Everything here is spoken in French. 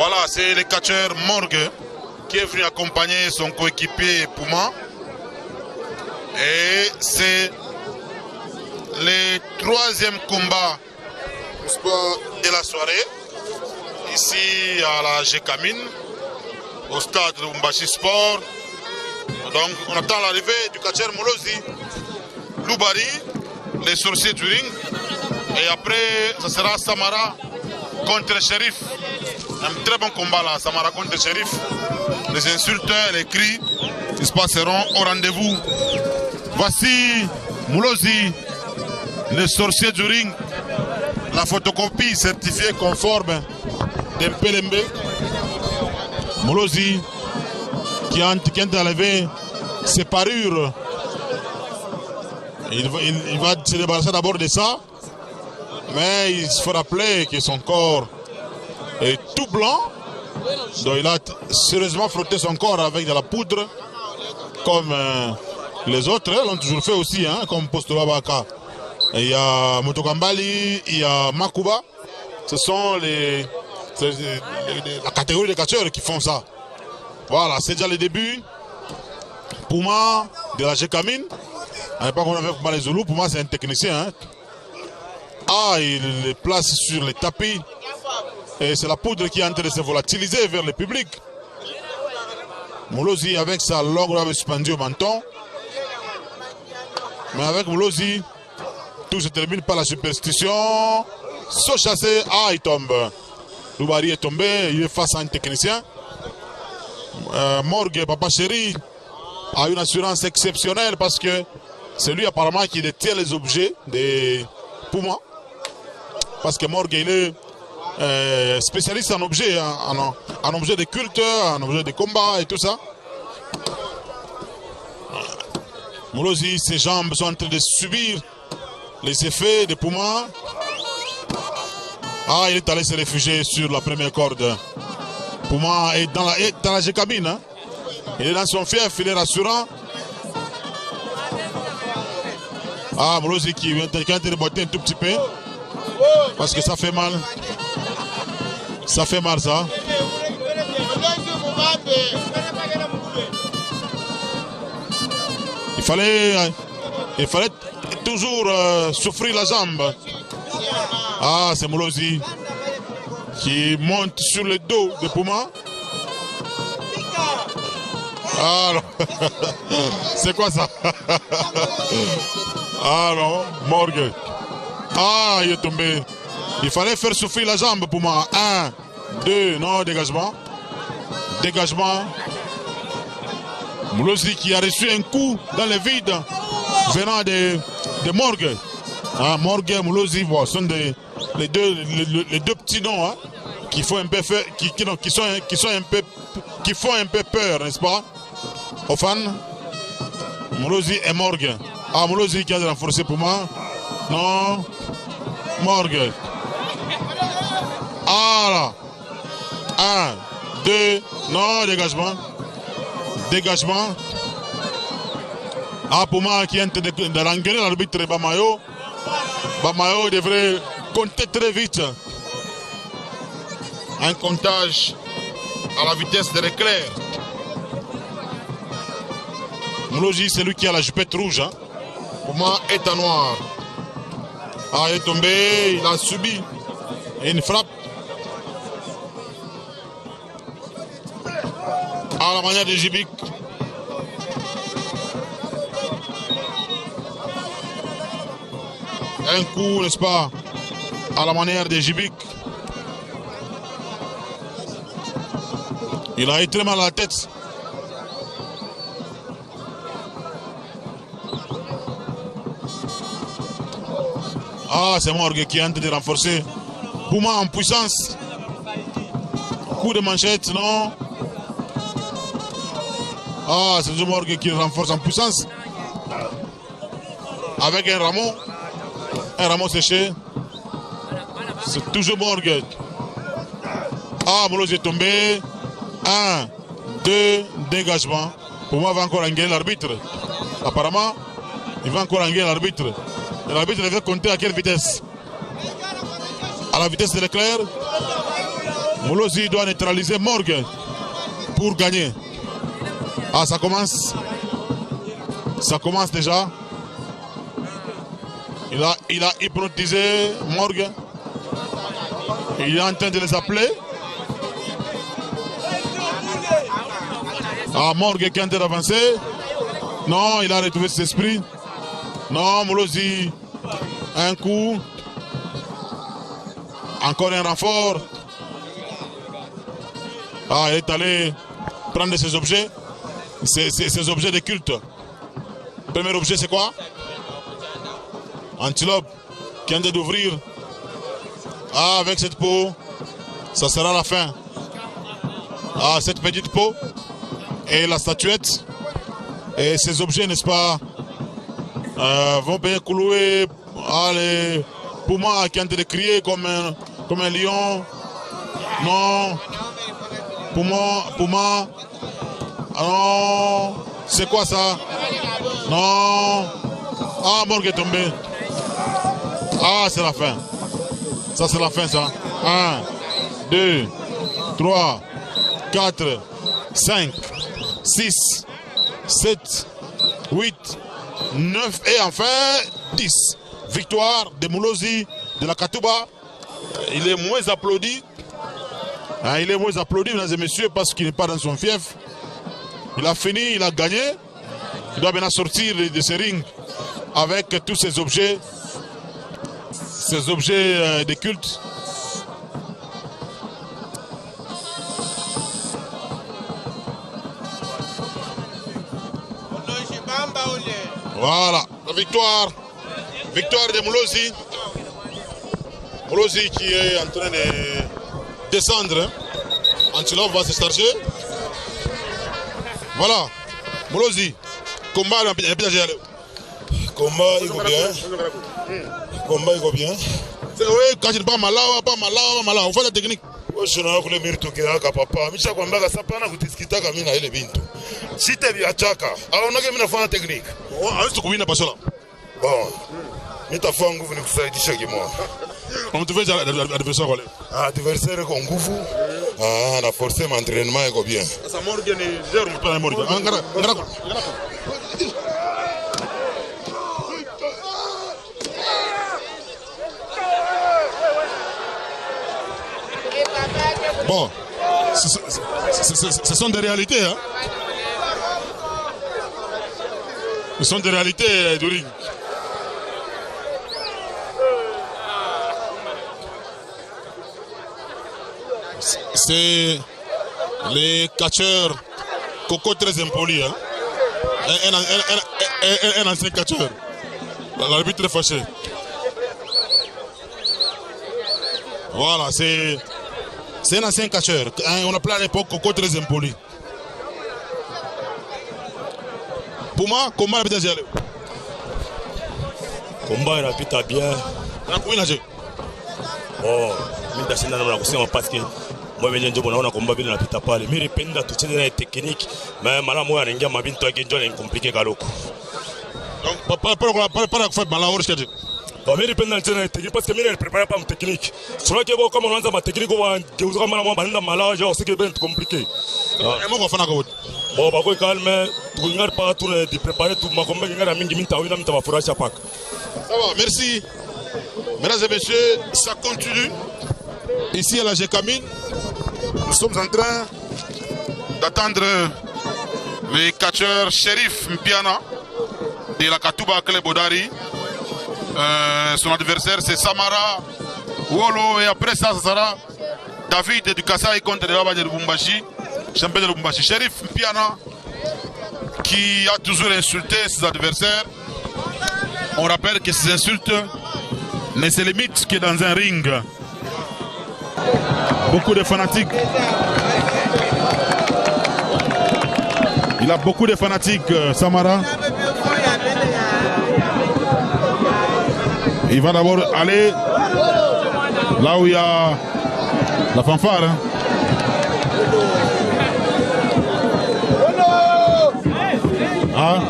Voilà, c'est le catcheur Morgue qui est venu accompagner son coéquipier Puma. Et c'est le troisième combat de la soirée, ici à la Gécamine, au stade de Mbashi Sport. Donc on attend l'arrivée du catcheur Molozi, Loubari, les sorciers du ring. Et après, ça sera Samara contre Shérif. Un très bon combat là, Samara contre Shérif. Les insultes, les cris, ils se passeront au rendez-vous. Voici Molozi, les sorciers du ring. La photocopie certifiée conforme d'Empelembe. Molozi qui a enlevé ses parures. Il va se débarrasser d'abord de ça. Mais il se faut rappeler que son corps est tout blanc. Donc il a sérieusement frotté son corps avec de la poudre. Comme les autres l'ont toujours fait aussi, hein, comme Postula Baka. Il y a Motokambali, il y a Makuba. Ce sont la catégorie des catcheurs qui font ça. Voilà, c'est déjà le début. Puma de la Gécamine. À l'époque on avait Puma les Zoulous. Puma c'est un technicien. Hein. Ah, il les place sur les tapis. Et c'est la poudre qui est en train de se volatiliser vers le public. Molozi avec sa longue robe suspendue au menton. Mais avec Molozi, tout se termine par la superstition. Se chasser, ah il tombe. Loubari est tombé, il est face à un technicien. Morgue, Papa Chéri, a une assurance exceptionnelle parce que c'est lui apparemment qui détient les objets des Puma. Parce que Morgue il est spécialiste en objets, en objets de culte, en objets de combat et tout ça. Molozi, ses jambes sont en train de subir les effets de Puma. Ah, il est allé se réfugier sur la première corde. Puma est dans la Gécamine. Hein. Il est dans son fief, il est rassurant. Ah, Molozi qui vient de botter un tout petit peu. Parce que ça fait mal. Ça fait mal, ça. Il fallait toujours souffrir la jambe. Ah, c'est Molozi qui monte sur le dos de Puma. Ah non. C'est quoi ça? Ah non, Morgue. Ah, il est tombé. Il fallait faire souffrir la jambe pour moi. 1, 2, non, dégagement. Dégagement. Molozi qui a reçu un coup dans le vide venant de Morgue. Ah, Morgue et Molozi, bon, sont les deux petits noms hein, qui font un peu qui font un peu peur, n'est-ce pas, aux fans. Molozi et Morgue. Ah, Molozi qui a renforcé pour moi. Non. Morgue. Ah là. 1, 2, non, dégagement. Dégagement. Ah, pour moi qui est en train de l'engueuler l'arbitre Bamayo. Bamayo devrait compter très vite. Un comptage à la vitesse de l'éclair. Molozi, c'est lui qui a la jupette rouge. Hein. Pour moi, est en noir. Ah, il est tombé, il a subi une frappe. À la manière de Jibik. Un coup, n'est-ce pas, à la manière de Jibik. Il a eu très mal à la tête. Ah, c'est Morgue qui est en train de renforcer. Puma en puissance. Coup de manchette, non. Ah, c'est toujours Morgue qui renforce en puissance. Avec un rameau séché. C'est toujours Morgue. Ah, Molozi est tombé. 1, 2, dégagement. Puma va encore engueuler l'arbitre. Apparemment, il va encore engueuler l'arbitre. L'arbitre devait compter à quelle vitesse? À la vitesse de l'éclair? Moulozi doit neutraliser Morgue pour gagner. Ah, ça commence. Ça commence déjà. Il a hypnotisé Morgue. Il est en train de les appeler. Ah, Morgue qui est en train d'avancer. Non, il a retrouvé ses esprits. Non, Moulozi. Un coup. Encore un renfort. Ah, il est allé prendre ses objets. Ces objets de culte. Premier objet, c'est quoi? Antilope qui vient d'ouvrir. Ah, avec cette peau, ça sera la fin. Ah, cette petite peau et la statuette. Et ces objets, n'est-ce pas, vont bien clouer les Puma qui ont été criés comme un lion. Non. Puma. Ah non. C'est quoi ça? Non. Ah, Morgue est tombé. Ah, c'est la fin. Ça, c'est la fin, ça. 1, 2, 3, 4, 5, 6, 7, 8, 9 et enfin 10. Victoire de Moulozi de la Katouba. Il est moins applaudi. Il est moins applaudi, mesdames et messieurs, parce qu'il n'est pas dans son fief. Il a fini, il a gagné. Il doit maintenant sortir de ce ring avec tous ces objets de culte. Voilà, la victoire de Moulozi. Moulozi qui est en train de descendre. Antilope va se charger. Voilà, Moulozi. Combat, Combat, il va bien. Combat, il va bien. Oui, quand il pas malade. On fait la technique. Je n'ai pas le mérite que papa. Je ne sais pas si tu as fait bintu. Si tu es achaka, alors on a fait la technique. Bon, mais tu as fait un gouffre de ça chaque mois. On te fait l'adversaire. Adversaire con gouffre. Ah, on a forcé mon entraînement et bien. Ça m'organise, pas bon, ce sont des réalités, hein. Ce sont des réalités du ring. C'est les catcheurs Coco très impoli, hein. Un ancien catcheur. L'arbitre est fâché. Voilà, c'est un ancien catcheur. On appelait à l'époque Coco très impoli. Pour moi, comment l'arbitre a géré? Combat inapita bien. Oh, mimi ndashinda na kusema parce que moi venye ndio naona combat vile napita pale. Mimi nipenda tucheze na technique, mais mara moja anaingia mabintu yake ndio inacompliquer kaloko. Donc pas faire malheur chez. Bon, mimi nipenda tucheze na technique parce que mimi prépare pas ma technique. Sio que kama unaanza ma technique kwa geuza kama mara moja banda malheur, je sais que ben compliqué. Et moi on fait na bon, bah quoi calme, tu regardes pas tout de préparer tout ma combat ngara mingi minta wina mta bafurahisha paka. Ça va, merci. Mesdames et messieurs, ça continue. Ici à la Gécamine, nous sommes en train d'attendre les catcheurs Shérif Mpiana de la Katouba Klebodari. Son adversaire c'est Samara Wolo et après ça sera David du Kassai contre le Baba de Lubumbashi, champion de Lubumbashi. Shérif Mpiana qui a toujours insulté ses adversaires. On rappelle que ces insultes ne se limitent que dans un ring. Beaucoup de fanatiques. Il a beaucoup de fanatiques, Samara. Il va d'abord aller là où il y a la fanfare. Hein. Ah.